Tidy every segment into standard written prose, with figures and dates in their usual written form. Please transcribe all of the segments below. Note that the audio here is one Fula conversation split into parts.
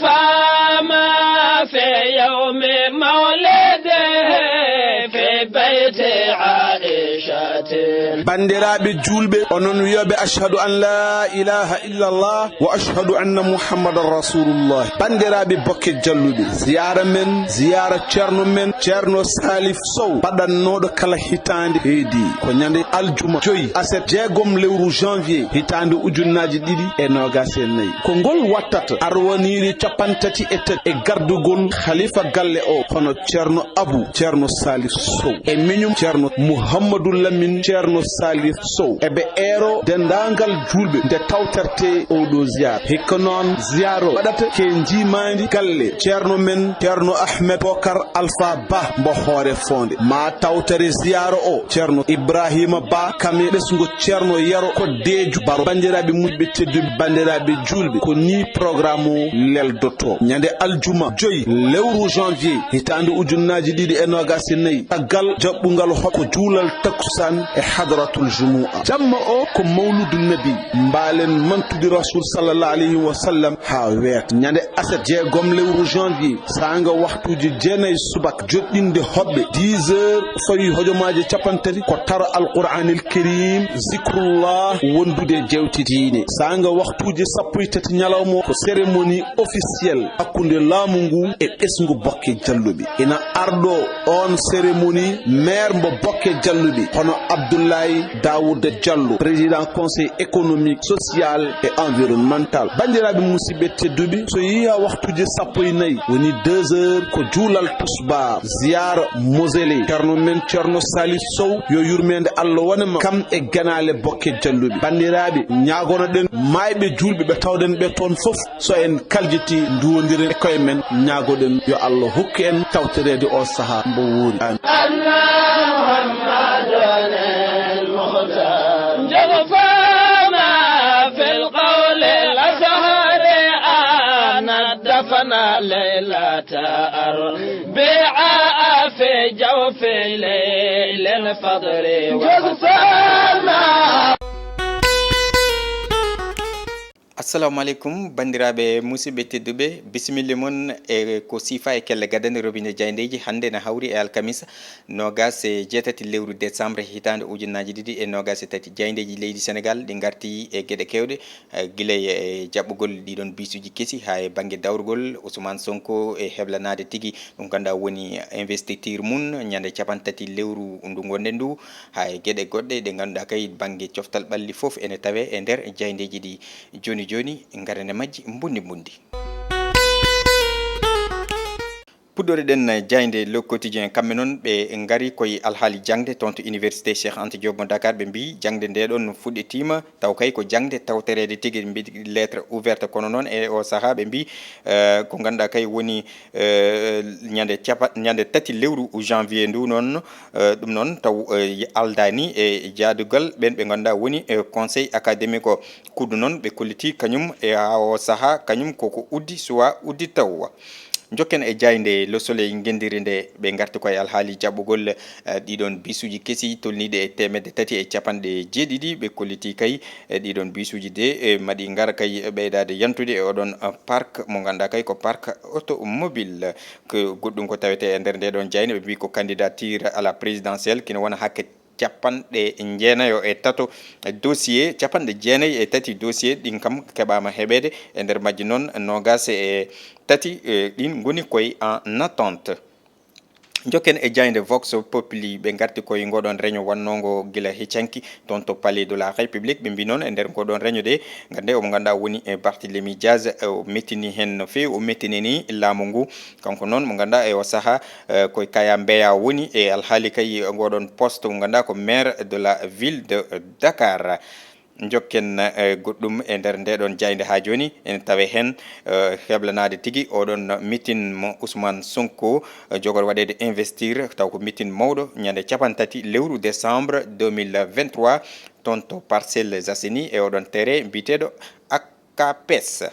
فما في يوم مولده في بيت عائشة bandiraɓe julɓe onon wiyoɓe ashhadu an la ilaha illallah wa ashhadu anna muhammadan rasulullah. bandiraɓe bokke jalluɓe ziyara men ziyara ceerno men ceerno salif sow paɗannoɗo kala hitande heedi ko ñande aljuma 5 aset jeegom lewru janvier hitande ujunnaji 2024 ko ngol wattata arwoniri capantati e tati e gardugol khalifa galle o hono ceerno abou ceerno salif sow e miñum ceerno mouhammadou lamine ceerno salif sow ebe ero dendangal julɓe nde tawterte oɗo ziyara hikka noon ziyaro waɗata ke jimandi galle ceerno men ceerno ahmed bokar alpha ba mbo hoore fonde ma tawtere ziyara o ceerno ibrahima ba kame ɓesgo ceerno yaro ko deju baro bandiraɓe muɗɓe tedduɓe bandiraɓe julɓe ko ni programme o leldoto ñande aljuma 5 lewru janvier hitande ujunnaji 2024 taggal jaɓɓugal hokko juulal takusan e hadratul jumua jamma o ko mawludu nabi mbalen mantude rasul sallallahu alayhi wa sallam ha weet ñande aset jeegom lewru janvier sanga waktuji jeenayi subak joɗɗinde hoɓɓe 10 heures fawi hojomaji capantati ko tara alqur'anil karim zikrullah wondude jewtitine sanga waktuji sappo e tati ñalawmo ko cérémonie officielle hakkude laamu ngu e ɓesgu bokke jalluɓe ina arɗo on cérémonie maire mbo bokke jalluɓe hono abdoulaye daouda diallo président conseil économique social et environnemental bandiraɓe musidɓe tedduɓe so yiya waktuji sappo e nayyi woni 2 heures ko juulal tusbar ziyara mosele ceerno men ceerno salif sow yo yurmede allah wonema kam e ganale bokke jalluɓe bandiraɓe ñagonoɗen mayɓe julɓe ɓe tawɗen ɓe toon foof so en kaljiti duwodiren e koye men ñagoɗen yo allah hokku en tawterede o saaha mbo wuuri دفنا ليلة أربعاء في جوف ليل الفضل وحسنا. assalamu aleykum bandiraɓe musidɓe tedduɓe bisimilla moon e ko sifa e kelle gadane robinet diayndeji hande ne hawri e alkamisa nogas e jeetati lewru décembre hitande ujunnaji 2023 diayndeji leydi sénégal ɗi garti e gueɗe kewɗe guilay e jaɓɓugol ɗiɗon bisuji keesi ha e banggue dawrugol ousmane sonko e heblanade tigui ɗum ganduɗa woni investiture mum ñande capantati lewru ndu gonɗen ndu ha e gueɗe goɗɗe ɗe ganduɗa kay banggue coftal ɓalli foof ene tawe e nder diayndeji ɗi joni joni garane majji mbundi puɗɗore ɗen jayde le quotidien kamɓe noon ɓe gari koye alhaali jangde toon to université cheikh anta diop mo dakar ɓe mbi jangde nde ɗon fuɗɗitima taw kay ko jangde tawterede tigui mbi lettre ouverte kono noon e o saaha ɓe mbi ko ganduɗa kay woni ñande tati lewru janvier ndu noon ɗum noon taw aldani e jaadugal ɓen ɓe ganduɗa woni conseil académique o kuddu noon ɓe kolliti kañum e ha o saaha kañum koko uddi suwa uddi taw jokken e jayde le soleil gendiri nde ɓe garti koye alhaali jaɓɓugol ɗiɗon bisuji keesi tolniɗe e 350 ɓe kolliti kay ɗiɗon bisuji de maɗi gara kay ɓeydade yantude e oɗon parc mo ganduɗa kay ko parc automobile ko goɗɗum ko tawete e nder ndeɗon jayne ɓe mbi ko candidature à la présidentielle kine wona hakke capanɗe jeenayo e tato dossier capanɗe jeenayi e tati dossier ɗin kam keɓama heɓede e nder majji noon nogas e tati ɗin goni koye en attente jokken e jayde vox populi ɓe garti koye ngoɗon réunion wannongo guila heccanki toon to palais de la république ɓe mbi noon e nder ngoɗon réunion de gande omo ganduɗa woni e barthélémy dias o mettini hen no fewi o mettinini laamu ngu kanko noon mo ganduɗa e o saaha koye kaya mbeya woni e alhaali kay ngoɗon poste mo ganduɗa ko maire de la ville de dakar jokken goɗɗum e nder ndeɗon jayde ha joni ene tawe hen heblanade tigui oɗon meeting mo ousmane sonko jogor waɗede investir taw ko meeting mawɗo ñande capantati lewru décembre 2023 toon to parcelles assainies e oɗon terrain mbiteɗo akapes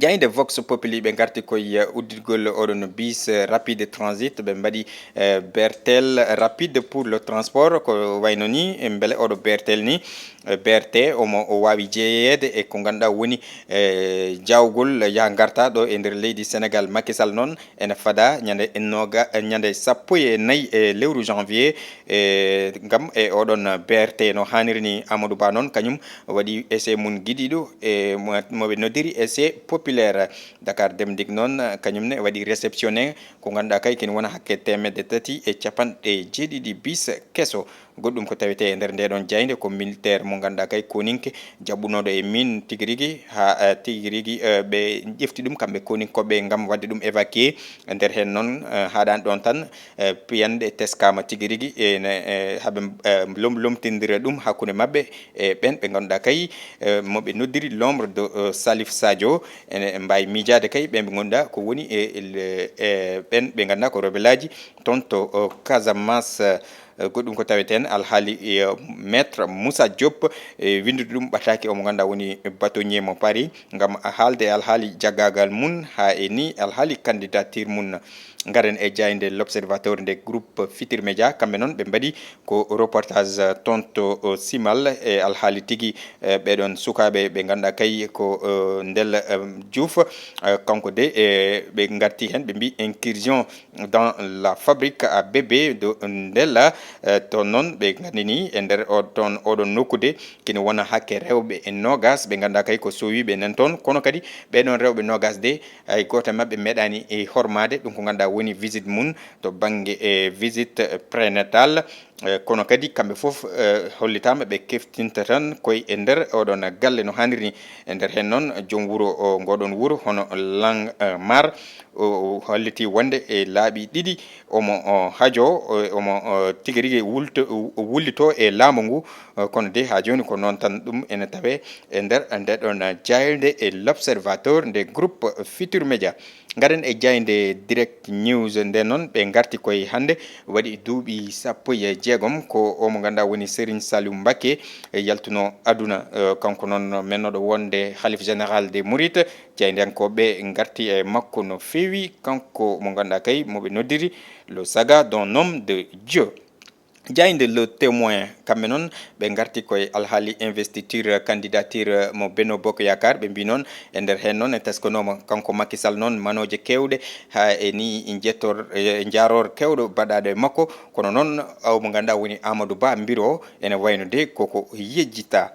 jayde vox populi ɓe garti koye uddirgol oɗon bis rapide transit ɓe mbaɗi bertel rapide pour le transport ko wayno ni beele oɗo bertel ni BRT omo o wawi jeeyede e ko ganduɗa woni jawgol ya garta ɗo e nder leydi Sénégal. Macky Sall noon ene fada ñande 14 e lewru janvier gam e oɗon BRT no hanniri ni. Amadou Ba noon kañum waɗi essai mum guiɗiɗo e moɓe noddiri essai populaire. Dakar Dem Dikk noon kañum ne waɗi réceptionné ko ganduɗa kay kene wona hakke 370 bis kesso goɗɗum ko tawete e nder ndeɗon jayde ko militaire mo ganduɗa kay koninke jabbunoɗo e min tigui rigui ha tigui rigui ɓe ƴefti ɗum kamɓe koninkoɓe gam wadde ɗum évacué nder hen noon haɗani ɗon tan piyanɗe teskama tigui rigui ene haaɓe lomtidira ɗum hakkude mabɓe e ɓen ɓe ganduɗa kay moɓe noddiri l'ombre de Salif Sadio ene mbawi miijade kay ɓen ɓe ganduɗa ko woni ɓen ɓe ganduɗa ko rebelle aji toon to Casamance. Goɗɗum ko taweten alhaali maître Moussa Diop windude ɗum ɓataki omo ganduɗa woni bâtonnier mo Paris gam haalde alhaali jaggagal mun ha e ni alhaali candidature mun. Garen e jayde l'observateur nde groupe Futurs Médias kamɓe noon ɓe mbaɗi ko reportage toon to Simal e alhaali tigui ɓeɗon sukaɓe ɓe ganduɗa kay ko Ndel Diouf kanko de ɓe garti hen ɓe mbi incursion dans la fabrique à bébé de Ndel toon noon ɓe gandini e nder toon oɗon nokkude kene wona hakke rewɓe e nogas ɓe ganduɗa kay ko sowiɓe nen toon kono kadi ɓeɗon rewɓe nogas de hay goto mabɓe meeɗani e hormade ɗum ko ganduɗa woni visite mum to banggue e visite prénatal kono kadi kamɓe foof hollitama ɓe keftinta tan koye e nder oɗon galle no hanniri ni. E nder hen noon joom wuuro ngoɗon wuuro hono Langmar o holliti wonde e laaɓi ɗiɗi omo haajo omo tigui rigui wullito e laamu ngu kono de ha joni ko noon tan ɗum ene tawe e nder ndeɗon jayde e l'observateur nde groupe Futurs Médias. Garen e jayde direct news nde noon ɓe garti koye hande waɗi duuɓi 16 ko omo ganduɗa woni Serigne Saliou Mbacké yaltuno aduna kanko noon mennoɗo wonde khalife général des Mourides jaydenkoɓe garti e makko no fewi kanko mo ganduɗa kay moɓe noddiri le saga d'un homme de Dieu. Jayde le témoin kamɓe noon ɓe garti koye alhaali investiture candidature mo Benno Bokk Yakar ɓe mbi noon e nder hen noon e teskanoma kanko Macky Sall noon manoje kewɗe ha e ni jettor jaror kewɗo baɗaɗo e makko kono noon mo ganduɗa woni Amadou Ba mbiro ene wayno de koko yejjita.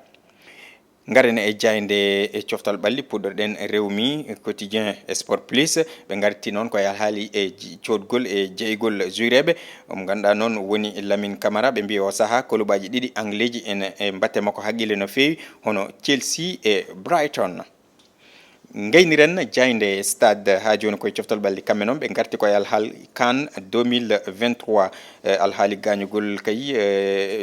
Garen e jayde e coftal ɓalli puɗɗorɗen Rewmi quotidien sport plus ɓe garti noon koye haali e coodgol e jeeygol jureɓe omo ganduɗa noon woni Lamine Camara ɓe mbi o saaha kolobaji ɗiɗi anglais ji ene e mbatte makko haqqille no fewi hono Chelsea e Brighton. Gayniren jayde stade ha joni koye coftal ɓalli kamɓe noon ɓe garti koye alhaali CAN 2023 alhaali gañugol kay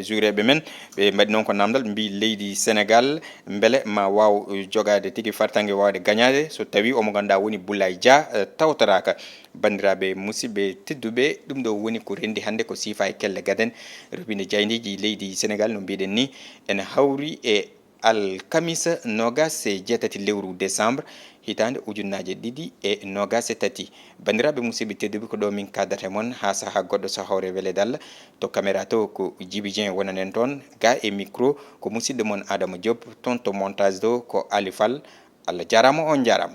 jureɓe men ɓe mbaɗi noon ko namdal mbi leydi Sénégal beele ma waw jogade tigui fartangue wawde gagnade so tawi omo ganduɗa woni Boulaye Dia tawtoraka. Bandiraɓe musidɓe tedduɓe ɗum ɗo woni ko rendi hande ko siifa e kelle gaden robine jaydiji leydi Sénégal no mbiɗen ni ene hawri e alkamisa nogas e jeetati lewru décembre hitande ujunnaje 2023. Bandiraɓe musidɓe tedduɓe ko ɗo min kaddata mon ha saaha goɗɗo so hawre weelede Allah to caméra to ko Djiby Dieng wonanen toon ga e micro ko musidɗo mon Adama Diop toon to montage do ko Ali Fall. Allah jarama on jarama.